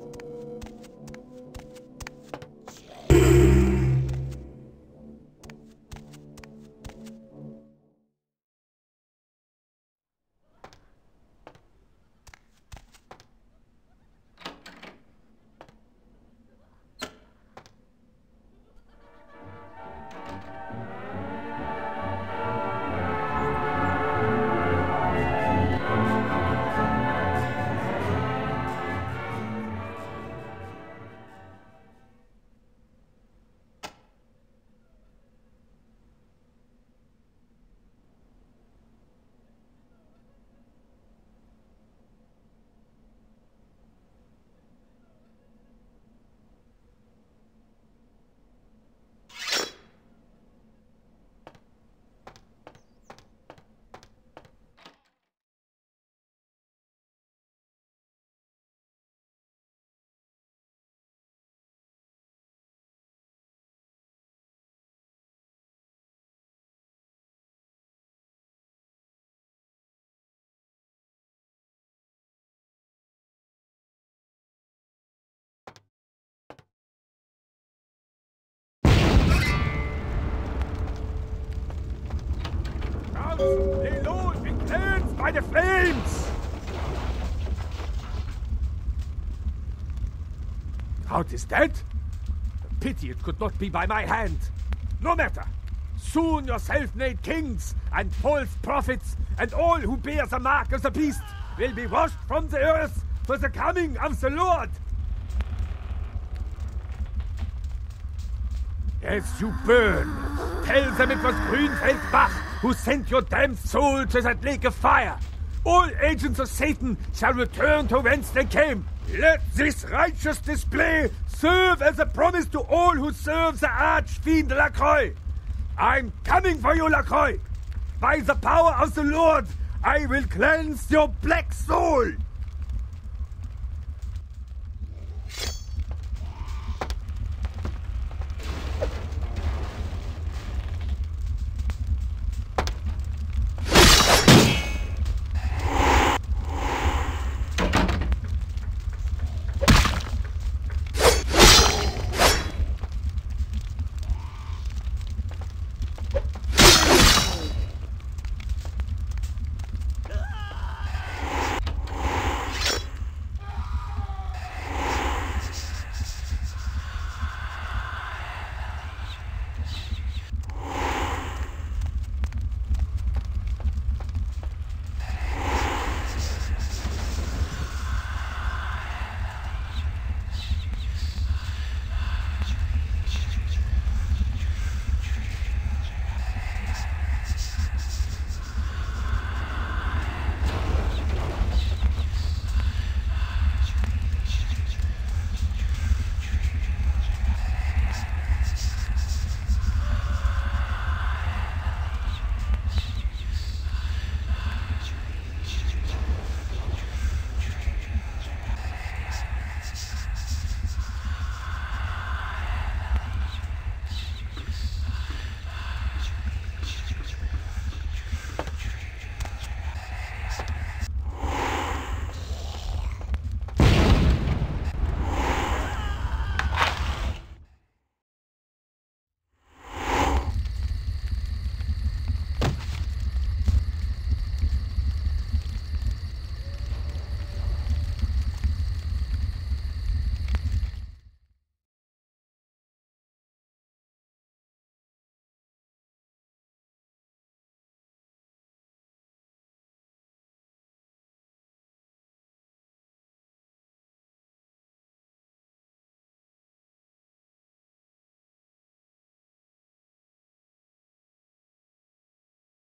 Lay low and be cleansed by the flames! Count is dead? Pity it could not be by my hand. No matter. Soon your self-made kings and false prophets and all who bear the mark of the beast will be washed from the earth for the coming of the Lord. As you burn, tell them it was Grünfeld Bach who sent your damned soul to that lake of fire. All agents of Satan shall return to whence they came. Let this righteous display serve as a promise to all who serve the arch-fiend Lacroix. I'm coming for you, Lacroix. By the power of the Lord, I will cleanse your black soul.